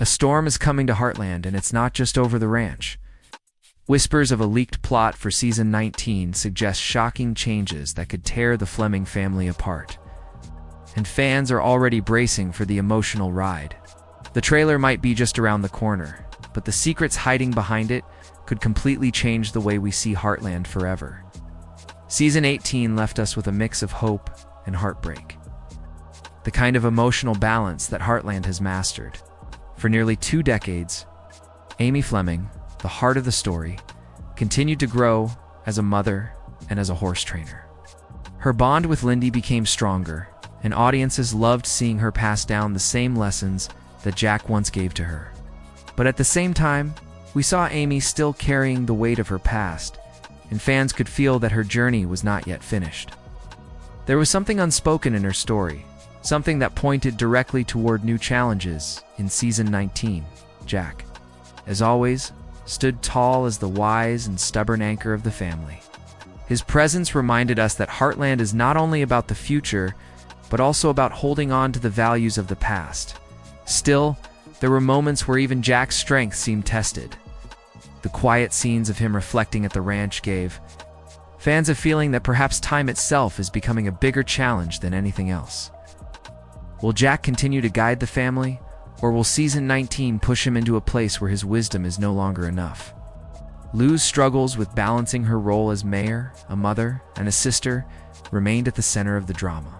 A storm is coming to Heartland, and it's not just over the ranch. Whispers of a leaked plot for Season 19 suggest shocking changes that could tear the Fleming family apart. And fans are already bracing for the emotional ride. The trailer might be just around the corner, but the secrets hiding behind it could completely change the way we see Heartland forever. Season 18 left us with a mix of hope and heartbreak. The kind of emotional balance that Heartland has mastered. For nearly 2 decades, Amy Fleming, the heart of the story, continued to grow as a mother and as a horse trainer. Her bond with Lindy became stronger, and audiences loved seeing her pass down the same lessons that Jack once gave to her. But at the same time, we saw Amy still carrying the weight of her past, and fans could feel that her journey was not yet finished. There was something unspoken in her story, something that pointed directly toward new challenges in Season 19. Jack, as always, stood tall as the wise and stubborn anchor of the family. His presence reminded us that Heartland is not only about the future, but also about holding on to the values of the past. Still, there were moments where even Jack's strength seemed tested. The quiet scenes of him reflecting at the ranch gave fans a feeling that perhaps time itself is becoming a bigger challenge than anything else. Will Jack continue to guide the family, or will Season 19 push him into a place where his wisdom is no longer enough? Lou's struggles with balancing her role as mayor, a mother, and a sister remained at the center of the drama.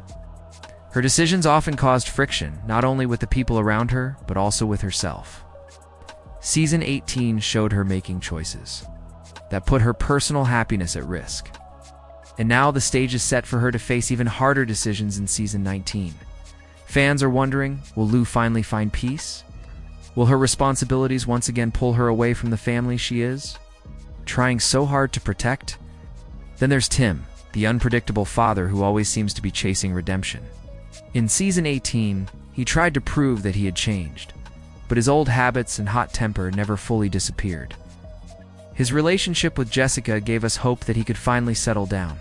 Her decisions often caused friction, not only with the people around her, but also with herself. Season 18 showed her making choices that put her personal happiness at risk. And now the stage is set for her to face even harder decisions in Season 19. Fans are wondering, will Lou finally find peace? Will her responsibilities once again pull her away from the family she is, trying so hard to protect? Then there's Tim, the unpredictable father who always seems to be chasing redemption. In Season 18, he tried to prove that he had changed, but his old habits and hot temper never fully disappeared. His relationship with Jessica gave us hope that he could finally settle down.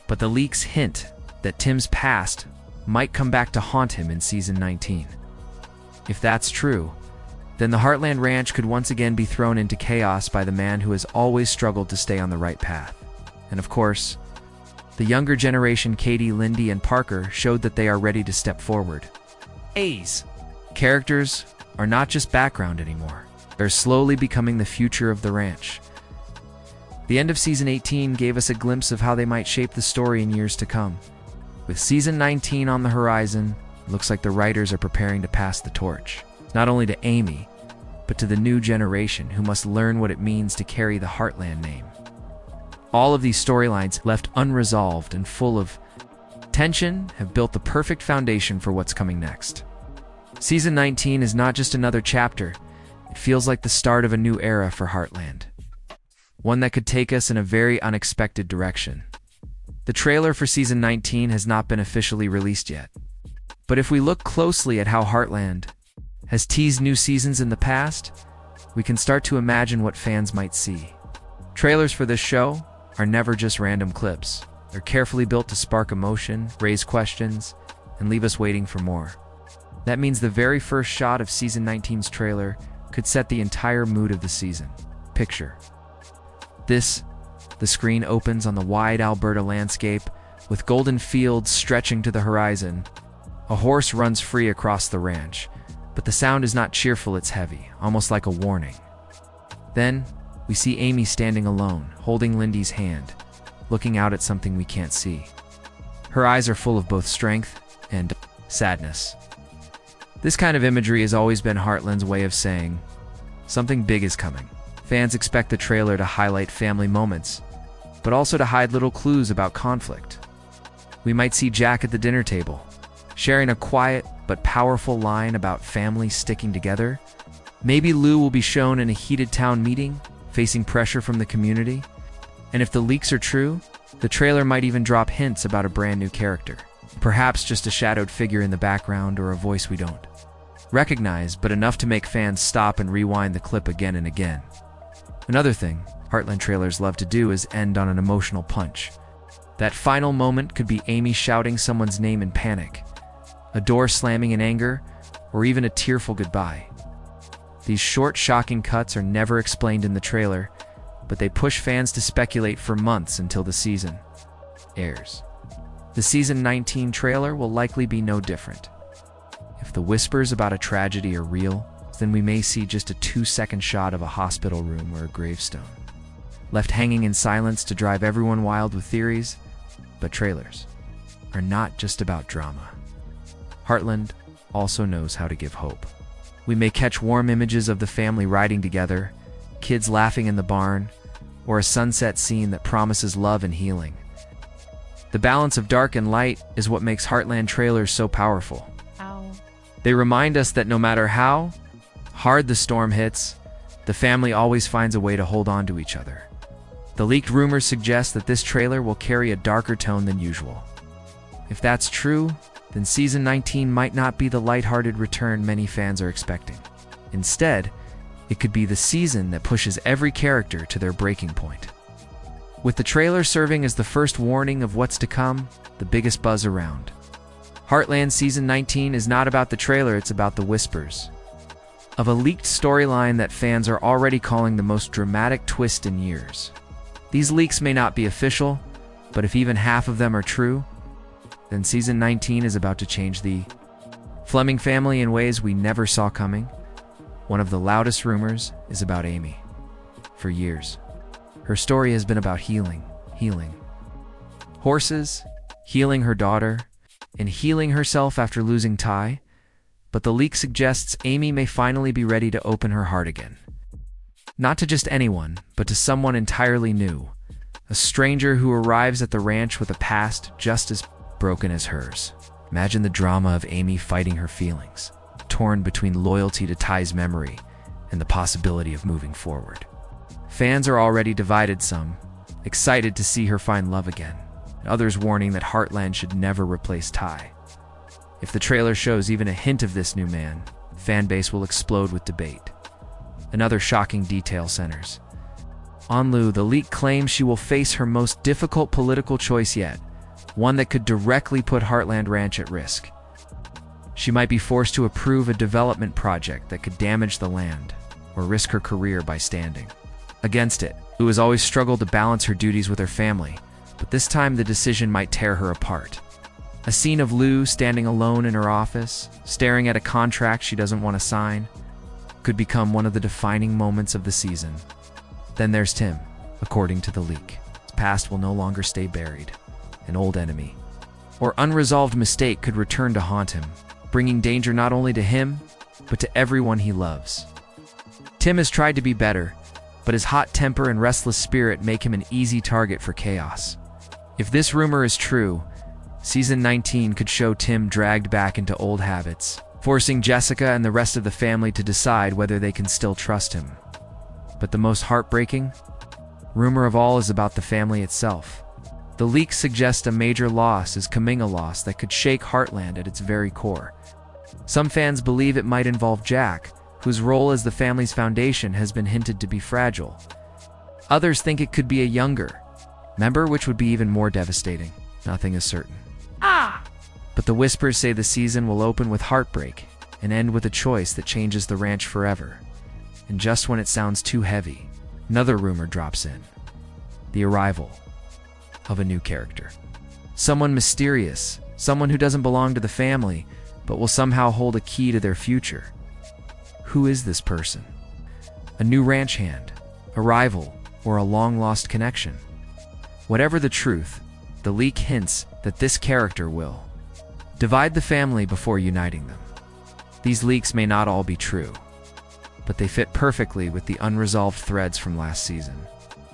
But the leaks hint that Tim's past might come back to haunt him in Season 19. If that's true, then the Heartland Ranch could once again be thrown into chaos by the man who has always struggled to stay on the right path. And of course, the younger generation, Katie, Lindy, and Parker, showed that they are ready to step forward. A's characters are not just background anymore. They're slowly becoming the future of the ranch. The end of Season 18 gave us a glimpse of how they might shape the story in years to come. With Season 19 on the horizon, it looks like the writers are preparing to pass the torch, not only to Amy, but to the new generation who must learn what it means to carry the Heartland name. All of these storylines, left unresolved and full of tension, have built the perfect foundation for what's coming next. Season 19 is not just another chapter, it feels like the start of a new era for Heartland. One that could take us in a very unexpected direction. The trailer for Season 19 has not been officially released yet. But if we look closely at how Heartland has teased new seasons in the past, we can start to imagine what fans might see. Trailers for this show are never just random clips. They're carefully built to spark emotion, raise questions, and leave us waiting for more. That means the very first shot of Season 19's trailer could set the entire mood of the season. Picture this. The screen opens on the wide Alberta landscape, with golden fields stretching to the horizon. A horse runs free across the ranch, but the sound is not cheerful, it's heavy, almost like a warning. Then, we see Amy standing alone, holding Lindy's hand, looking out at something we can't see. Her eyes are full of both strength and sadness. This kind of imagery has always been Heartland's way of saying, something big is coming. Fans expect the trailer to highlight family moments, but also to hide little clues about conflict. We might see Jack at the dinner table, sharing a quiet but powerful line about family sticking together. Maybe Lou will be shown in a heated town meeting, facing pressure from the community. And if the leaks are true, the trailer might even drop hints about a brand new character. Perhaps just a shadowed figure in the background or a voice we don't recognize, but enough to make fans stop and rewind the clip again and again. Another thing Heartland trailers love to do is end on an emotional punch. That final moment could be Amy shouting someone's name in panic, a door slamming in anger, or even a tearful goodbye. These short, shocking cuts are never explained in the trailer, but they push fans to speculate for months until the season airs. The Season 19 trailer will likely be no different. If the whispers about a tragedy are real, then we may see just a 2-second shot of a hospital room or a gravestone, left hanging in silence to drive everyone wild with theories. But trailers are not just about drama. Heartland also knows how to give hope. We may catch warm images of the family riding together, kids laughing in the barn, or a sunset scene that promises love and healing. The balance of dark and light is what makes Heartland trailers so powerful. They remind us that no matter how hard the storm hits, the family always finds a way to hold on to each other. The leaked rumors suggest that this trailer will carry a darker tone than usual. If that's true, then Season 19 might not be the lighthearted return many fans are expecting. Instead, it could be the season that pushes every character to their breaking point. With the trailer serving as the first warning of what's to come, the biggest buzz around. Heartland Season 19 is not about the trailer, it's about the whispers of a leaked storyline that fans are already calling the most dramatic twist in years. These leaks may not be official, but if even half of them are true, then Season 19 is about to change the Fleming family in ways we never saw coming. One of the loudest rumors is about Amy. For years, her story has been about healing horses, healing her daughter, and healing herself after losing Ty. But the leak suggests Amy may finally be ready to open her heart again. Not to just anyone, but to someone entirely new. A stranger who arrives at the ranch with a past just as broken as hers. Imagine the drama of Amy fighting her feelings, torn between loyalty to Ty's memory and the possibility of moving forward. Fans are already divided, some excited to see her find love again, and others warning that Heartland should never replace Ty. If the trailer shows even a hint of this new man, the fan base will explode with debate. Another shocking detail centers on Lou. The leak claims she will face her most difficult political choice yet, one that could directly put Heartland Ranch at risk. She might be forced to approve a development project that could damage the land, or risk her career by standing against it. Lou has always struggled to balance her duties with her family, but this time the decision might tear her apart. A scene of Lou standing alone in her office, staring at a contract she doesn't want to sign, could become one of the defining moments of the season. Then there's Tim, according to the leak. His past will no longer stay buried. An old enemy or unresolved mistake could return to haunt him, bringing danger not only to him, but to everyone he loves. Tim has tried to be better, but his hot temper and restless spirit make him an easy target for chaos. If this rumor is true, Season 19 could show Tim dragged back into old habits, forcing Jessica and the rest of the family to decide whether they can still trust him. But the most heartbreaking rumor of all is about the family itself. The leaks suggest a major loss is coming, a loss that could shake Heartland at its very core. Some fans believe it might involve Jack, whose role as the family's foundation has been hinted to be fragile. Others think it could be a younger member, which would be even more devastating. Nothing is certain. But the whispers say the season will open with heartbreak and end with a choice that changes the ranch forever. And just when it sounds too heavy, another rumor drops in. The arrival of a new character. Someone mysterious, someone who doesn't belong to the family, but will somehow hold a key to their future. Who is this person? A new ranch hand, a rival, or a long-lost connection? Whatever the truth, the leak hints that this character will divide the family before uniting them. These leaks may not all be true, but they fit perfectly with the unresolved threads from last season.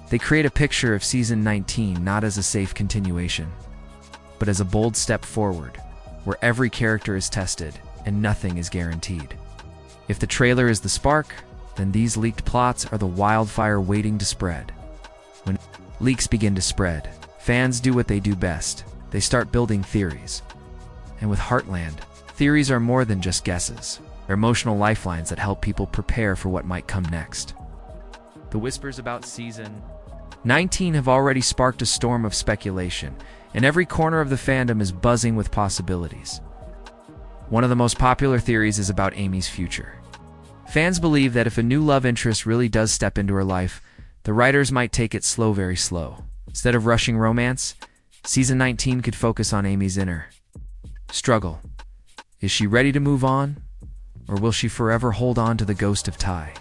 They create a picture of Season 19 not as a safe continuation, but as a bold step forward, where every character is tested and nothing is guaranteed. If the trailer is the spark, then these leaked plots are the wildfire waiting to spread. When leaks begin to spread, fans do what they do best. They start building theories. And with Heartland, theories are more than just guesses. They're emotional lifelines that help people prepare for what might come next. The whispers about Season 19 have already sparked a storm of speculation, and every corner of the fandom is buzzing with possibilities. One of the most popular theories is about Amy's future. Fans believe that if a new love interest really does step into her life, the writers might take it slow, very slow. Instead of rushing romance, Season 19 could focus on Amy's inner struggle. Is she ready to move on? Or will she forever hold on to the ghost of Ty?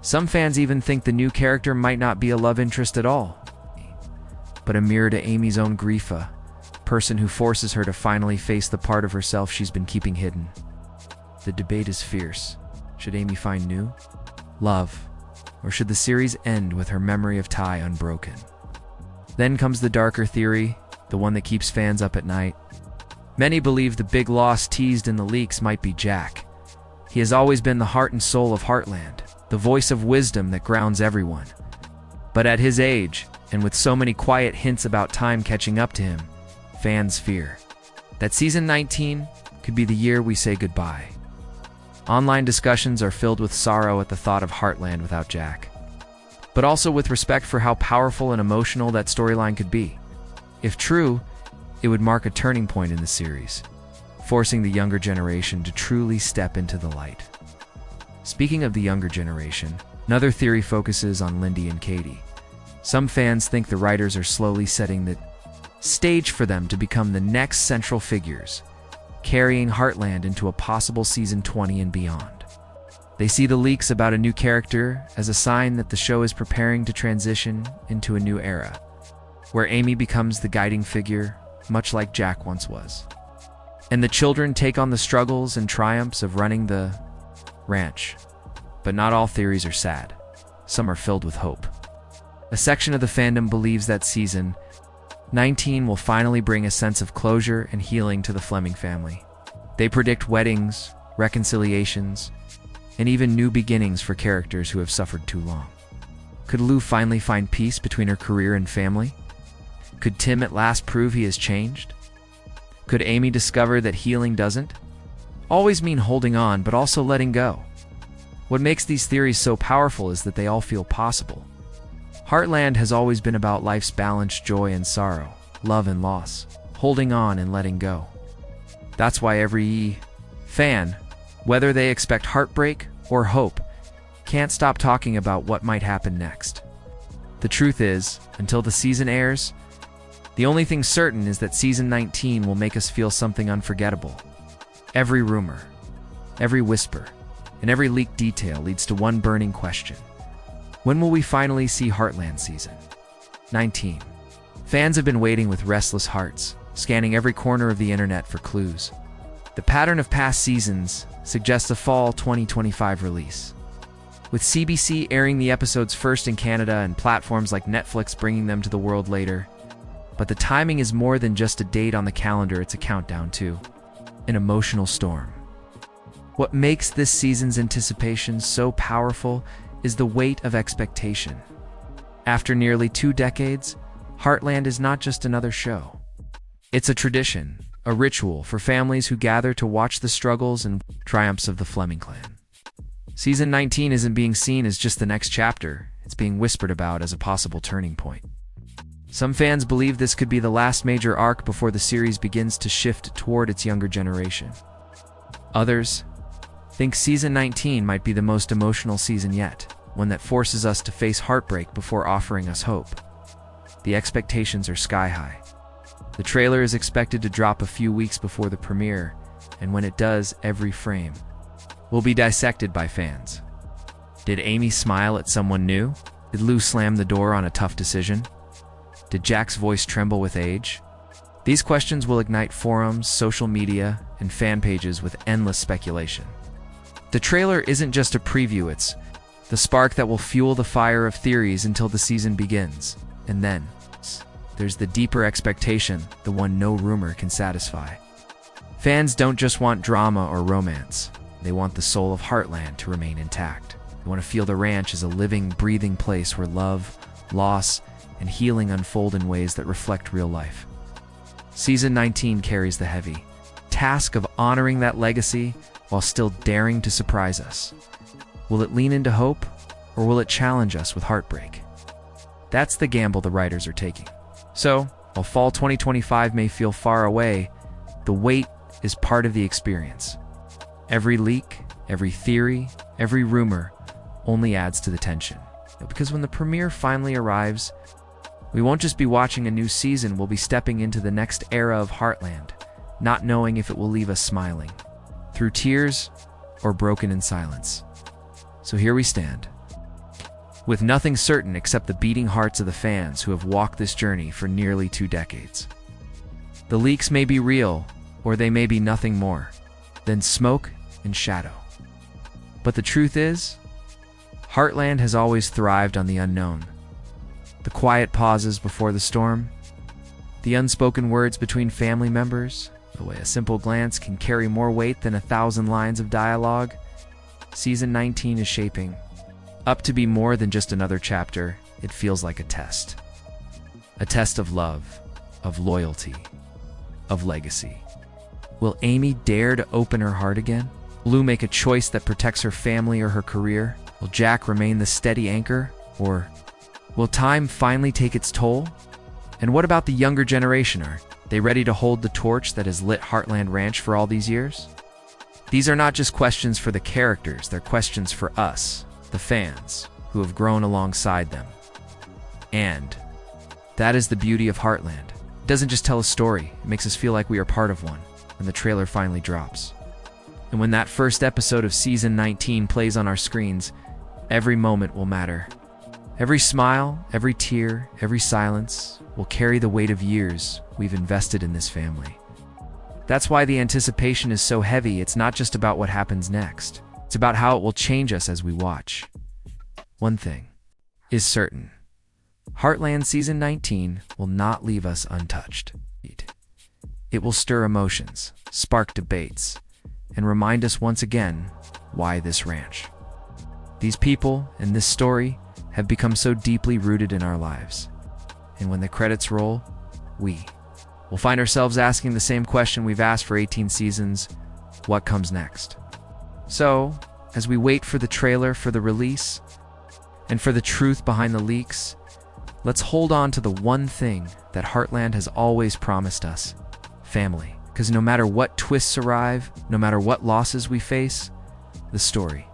Some fans even think the new character might not be a love interest at all, but a mirror to Amy's own grief, a person who forces her to finally face the part of herself she's been keeping hidden. The debate is fierce. Should Amy find new love, or should the series end with her memory of Ty unbroken? Then comes the darker theory, the one that keeps fans up at night. Many believe the big loss teased in the leaks might be Jack. He has always been the heart and soul of Heartland, the voice of wisdom that grounds everyone. But at his age, and with so many quiet hints about time catching up to him, fans fear that Season 19 could be the year we say goodbye. Online discussions are filled with sorrow at the thought of Heartland without Jack, but also with respect for how powerful and emotional that storyline could be. If true, it would mark a turning point in the series, forcing the younger generation to truly step into the light. Speaking of the younger generation, another theory focuses on Lindy and Katie. Some fans think the writers are slowly setting the stage for them to become the next central figures, carrying Heartland into a possible Season 20 and beyond. They see the leaks about a new character as a sign that the show is preparing to transition into a new era, where Amy becomes the guiding figure, much like Jack once was. And the children take on the struggles and triumphs of running the ranch. But not all theories are sad. Some are filled with hope. A section of the fandom believes that Season 19 will finally bring a sense of closure and healing to the Fleming family. They predict weddings, reconciliations, and even new beginnings for characters who have suffered too long. Could Lou finally find peace between her career and family? Could Tim at last prove he has changed? Could Amy discover that healing doesn't always mean holding on, but also letting go? What makes these theories so powerful is that they all feel possible. Heartland has always been about life's balance, joy and sorrow, love and loss, holding on and letting go. That's why every fan, whether they expect heartbreak or hope, can't stop talking about what might happen next. The truth is, until the season airs, the only thing certain is that Season 19 will make us feel something unforgettable. Every rumor, every whisper, and every leaked detail leads to one burning question. When will we finally see Heartland Season 19? Fans have been waiting with restless hearts, scanning every corner of the internet for clues. The pattern of past seasons suggests a fall 2025 release, with CBC airing the episodes first in Canada and platforms like Netflix bringing them to the world later. But the timing is more than just a date on the calendar, it's a countdown to an emotional storm. What makes this season's anticipation so powerful is the weight of expectation. After nearly 2 decades, Heartland is not just another show. It's a tradition, a ritual for families who gather to watch the struggles and triumphs of the Fleming clan. Season 19 isn't being seen as just the next chapter, it's being whispered about as a possible turning point. Some fans believe this could be the last major arc before the series begins to shift toward its younger generation. Others think Season 19 might be the most emotional season yet, one that forces us to face heartbreak before offering us hope. The expectations are sky high. The trailer is expected to drop a few weeks before the premiere, and when it does, every frame will be dissected by fans. Did Amy smile at someone new? Did Lou slam the door on a tough decision? Did Jack's voice tremble with age? These questions will ignite forums, social media, and fan pages with endless speculation. The trailer isn't just a preview, it's the spark that will fuel the fire of theories until the season begins. And then, there's the deeper expectation, the one no rumor can satisfy. Fans don't just want drama or romance. They want the soul of Heartland to remain intact. They want to feel the ranch as a living, breathing place where love, loss, and healing unfold in ways that reflect real life. Season 19 carries the heavy task of honoring that legacy while still daring to surprise us. Will it lean into hope, or will it challenge us with heartbreak? That's the gamble the writers are taking. So, while fall 2025 may feel far away, the wait is part of the experience. Every leak, every theory, Every rumor only adds to the tension. Because when the premiere finally arrives, we won't just be watching a new season, we'll be stepping into the next era of Heartland, not knowing if it will leave us smiling, through tears or broken in silence. So here we stand, with nothing certain except the beating hearts of the fans who have walked this journey for nearly 2 decades. The leaks may be real, or they may be nothing more than smoke and shadow. But the truth is, Heartland has always thrived on the unknown. The quiet pauses before the storm, the unspoken words between family members, the way a simple glance can carry more weight than 1,000 lines of dialogue. Season 19 is shaping up to be more than just another chapter. It feels like a test. A test of love, of loyalty, of legacy. Will Amy dare to open her heart again? Will Lou make a choice that protects her family or her career? Will Jack remain the steady anchor? Or will time finally take its toll? And what about the younger generation? Are they ready to hold the torch that has lit Heartland Ranch for all these years? These are not just questions for the characters, they're questions for us, the fans, who have grown alongside them. And that is the beauty of Heartland. It doesn't just tell a story, it makes us feel like we are part of one when the trailer finally drops. And when that first episode of Season 19 plays on our screens, every moment will matter. Every smile, every tear, every silence will carry the weight of years we've invested in this family. That's why the anticipation is so heavy. It's not just about what happens next. It's about how it will change us as we watch. One thing is certain. Heartland Season 19 will not leave us untouched. It will stir emotions, spark debates, and remind us once again why this ranch. These people and this story have become so deeply rooted in our lives. And when the credits roll, we will find ourselves asking the same question we've asked for 18 seasons: what comes next? So, as we wait for the trailer, for the release, and for the truth behind the leaks, let's hold on to the one thing that Heartland has always promised us: family. Because no matter what twists arrive, no matter what losses we face, the story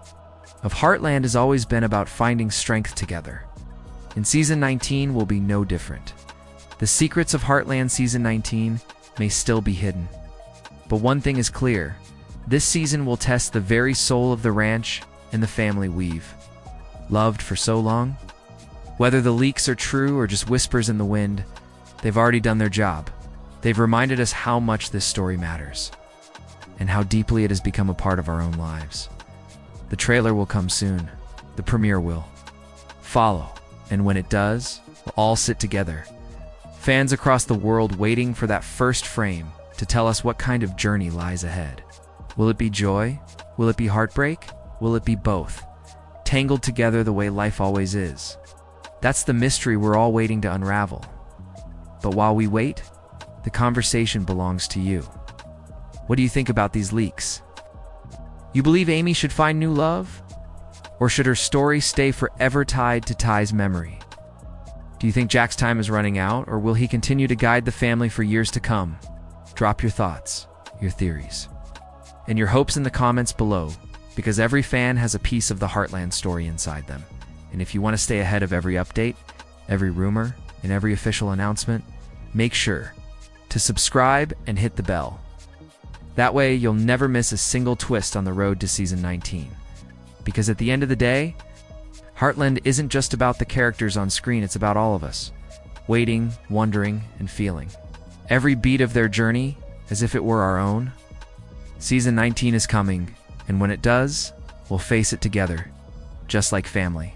of Heartland has always been about finding strength together. And Season 19 will be no different. The secrets of Heartland Season 19 may still be hidden. But one thing is clear: this season will test the very soul of the ranch and the family we've loved for so long. Whether the leaks are true or just whispers in the wind, they've already done their job. They've reminded us how much this story matters, and how deeply it has become a part of our own lives. The trailer will come soon. The premiere will follow. And when it does, we'll all sit together, fans across the world, waiting for that first frame to tell us what kind of journey lies ahead. Will it be joy? Will it be heartbreak? Will it be both, tangled together the way life always is? That's the mystery we're all waiting to unravel. But while we wait, the conversation belongs to you. What do you think about these leaks? You believe Amy should find new love? Or should her story stay forever tied to Ty's memory? Do you think Jack's time is running out, or will he continue to guide the family for years to come? Drop your thoughts, your theories, and your hopes in the comments below, because every fan has a piece of the Heartland story inside them. And if you want to stay ahead of every update, every rumor, and every official announcement, make sure to subscribe and hit the bell. That way you'll never miss a single twist on the road to Season 19. Because at the end of the day, Heartland isn't just about the characters on screen, it's about all of us, waiting, wondering, and feeling every beat of their journey as if it were our own. Season 19 is coming, and when it does, we'll face it together, just like family.